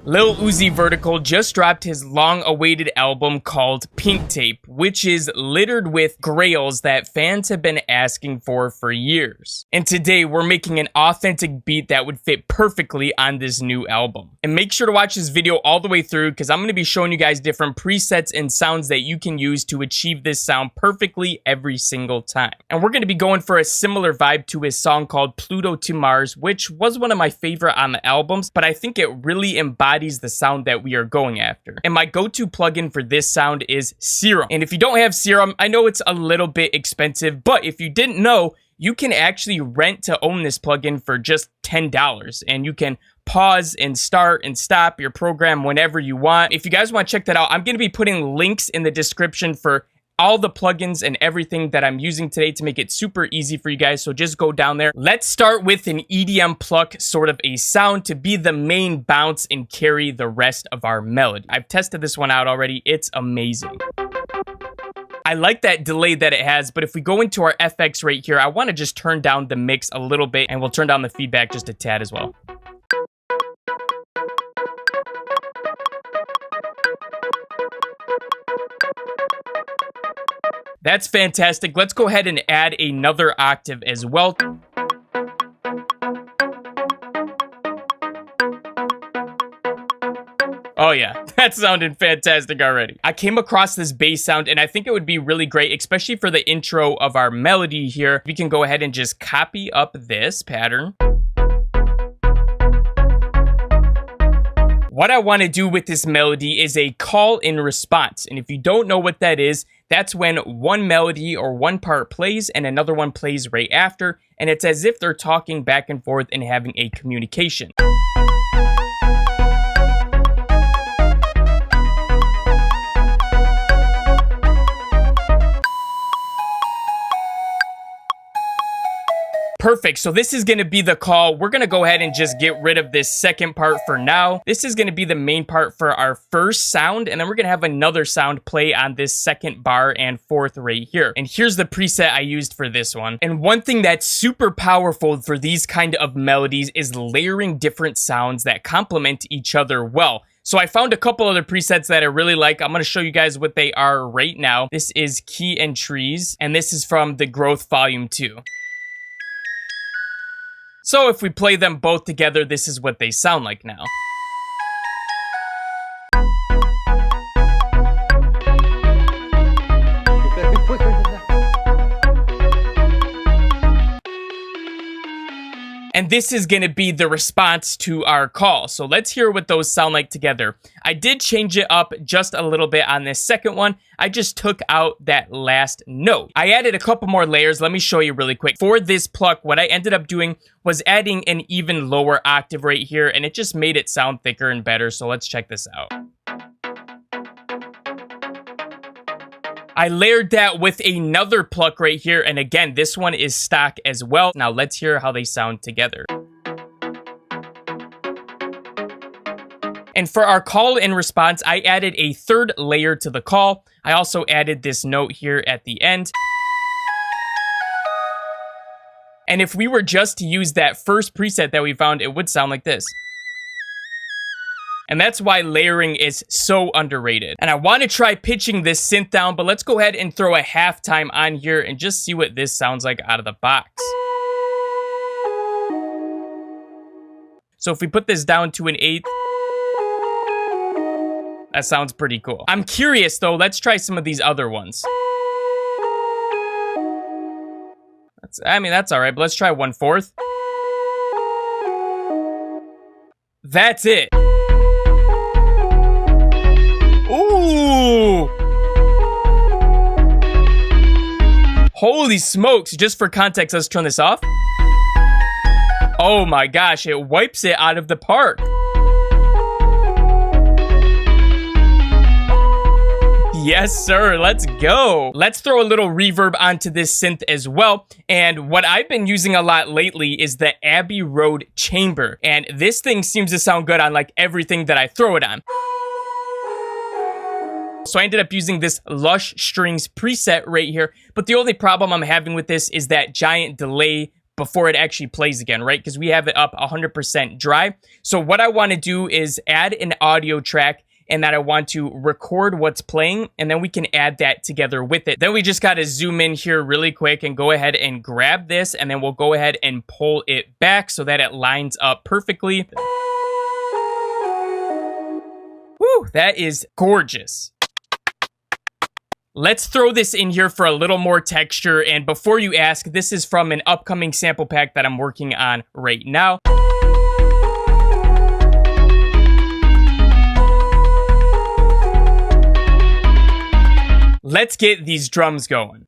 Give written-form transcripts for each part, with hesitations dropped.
Lil Uzi Vert just dropped his long-awaited album called Pink Tape, which is littered with grails that fans have been asking for years. And today, we're making an authentic beat that would fit perfectly on this new album. And make sure to watch this video all the way through, because I'm going to be showing you guys different presets and sounds that you can use to achieve this sound perfectly every single time. And we're going to be going for a similar vibe to his song called Pluto to Mars, which was one of my favorite on the albums, but I think it really embodies the sound that we are going after. And my go-to plugin for this sound is Serum. And if you don't have Serum, I know it's a little bit expensive, but if you didn't know, you can actually rent to own this plugin for just $10, and you can pause and start and stop your program whenever you want. If you guys want to check that out, I'm going to be putting links in the description for all the plugins and everything that I'm using today to make it super easy for you guys, so just go down there. Let's start with an EDM pluck, sort of a sound to be the main bounce and carry the rest of our melody. I've tested this one out already. It's amazing. I like that delay that it has, but if we go into our FX right here, I want to just turn down the mix a little bit, and we'll turn down the feedback just a tad as well. That's fantastic. Let's go ahead and add another octave as well. Oh yeah, that sounded fantastic already. I came across this bass sound and I think it would be really great, especially for the intro of our melody here. We can go ahead and just copy up this pattern. What I want to do with this melody is a call and response. And if you don't know what that is, that's when one melody or one part plays and another one plays right after. And it's as if they're talking back and forth and having a communication. Perfect, so this is gonna be the call. We're gonna go ahead and just get rid of this second part for now. This is gonna be the main part for our first sound, and then we're gonna have another sound play on this second bar and fourth right here. And here's the preset I used for this one. And one thing that's super powerful for these kind of melodies is layering different sounds that complement each other well. So I found a couple other presets that I really like. I'm going to show you guys what they are right now. This is Key and Trees, and this is from The Growth Volume 2. So if we play them both together, this is what they sound like now. And this is going to be the response to our call. So let's hear what those sound like together. I did change it up just a little bit on this second one. I just took out that last note. I added a couple more layers. Let me show you really quick. For this pluck, what I ended up doing was adding an even lower octave right here, and it just made it sound thicker and better. So let's check this out. I layered that with another pluck right here, and again, this one is stock as well. Now let's hear how they sound together. And for our call and response, I added a third layer to the call. I also added this note here at the end. And if we were just to use that first preset that we found, it would sound like this. And that's why layering is so underrated. And I want to try pitching this synth down, but let's go ahead and throw a halftime on here and just see what this sounds like out of the box. So if we put this down to an 1/8, that sounds pretty cool. I'm curious though, let's try some of these other ones. That's all right, but let's try 1/4. That's it. Ooh! Holy smokes. Just for context, let's turn this off. Oh my gosh, it wipes it out of the park. Yes, sir. Let's go. Let's throw a little reverb onto this synth as well. And what I've been using a lot lately is the Abbey Road Chamber. And this thing seems to sound good on like everything that I throw it on. So I ended up using this Lush Strings preset right here, but the only problem I'm having with this is that giant delay before it actually plays again, right? Because we have it up 100% dry. So what I want to do is add an audio track, and that I want to record what's playing, and then we can add that together with it. Then we just got to zoom in here really quick and go ahead and grab this, and then we'll go ahead and pull it back so that it lines up perfectly. Woo, that is gorgeous. Let's throw this in here for a little more texture, and before you ask, this is from an upcoming sample pack that I'm working on right now. Let's get these drums going.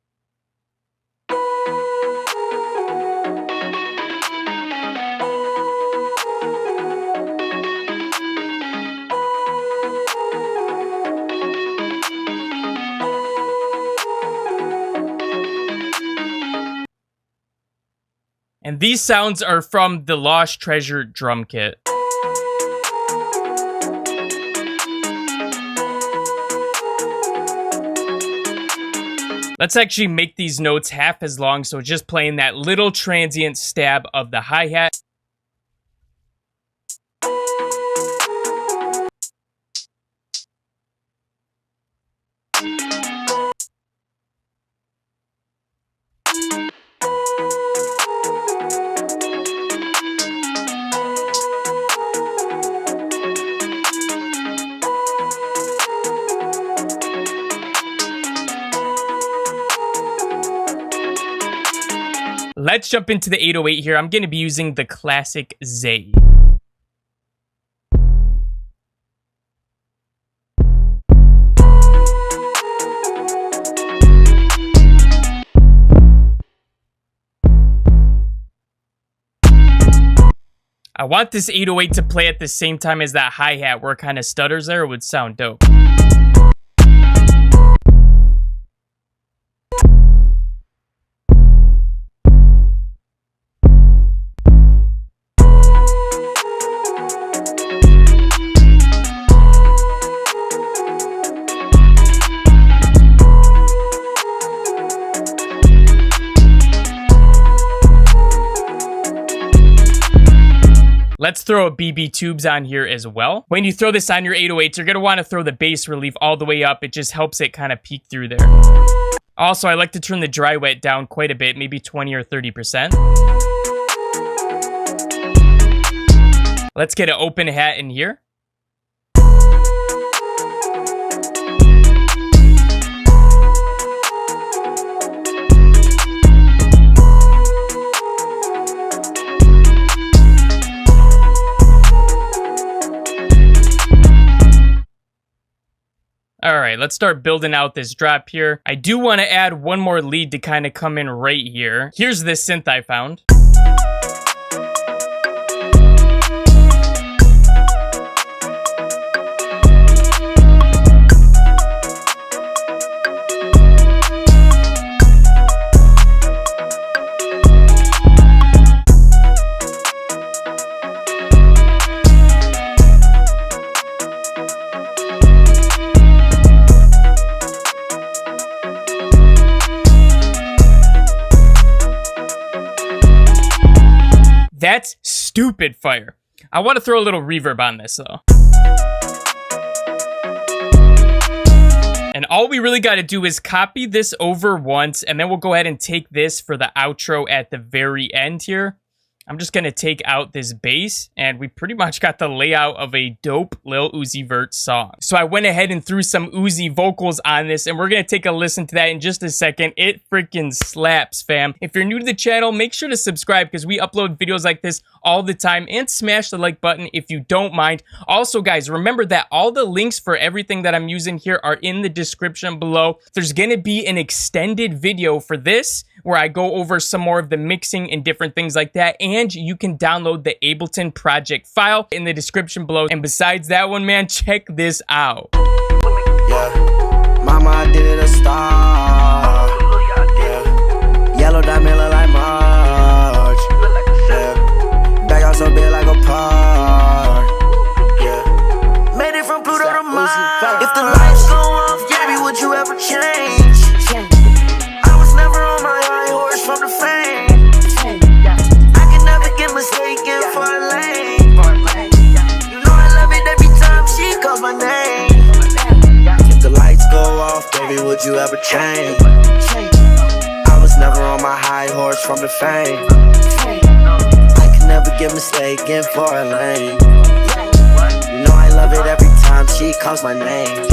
And these sounds are from the Lost Treasure drum kit. Let's actually make these notes half as long, so just playing that little transient stab of the hi-hat. Let's jump into the 808 here. I'm going to be using the classic Zay. I want this 808 to play at the same time as that hi-hat where it kind of stutters there. It would sound dope. Let's throw a BB tubes on here as well. When you throw this on your 808s, you're going to want to throw the bass relief all the way up. It just helps it kind of peek through there. Also, I like to turn the dry wet down quite a bit, maybe 20 or 30%. Let's get an open hat in here. All right, let's start building out this drop here. I do want to add one more lead to kind of come in right here. Here's this synth I found. That's stupid fire. I want to throw a little reverb on this though. And all we really got to do is copy this over once, and then we'll go ahead and take this for the outro at the very end here. I'm just going to take out this bass, and we pretty much got the layout of a dope Lil Uzi Vert song. So I went ahead and threw some Uzi vocals on this, and we're going to take a listen to that in just a second. It freaking slaps, fam. If you're new to the channel, make sure to subscribe because we upload videos like this all the time, and smash the like button if you don't mind. Also, guys, remember that all the links for everything that I'm using here are in the description below. There's going to be an extended video for this where I go over some more of the mixing and different things like that, and you can download the Ableton project file in the description below. And besides that one, man, check this out. Yeah, mama did it a star. Yeah, yellow diamond look like March. Yeah, back out so big like a park. Yeah, made it from Pluto to Mars. If the lights go off, baby, would you ever change? I was never on my high horse from the fame. would you ever change? I was never on my high horse from the fame. I can never get mistaken for a lane. You know I love it every time she calls my name.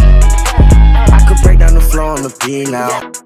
I could break down the floor on the beat now.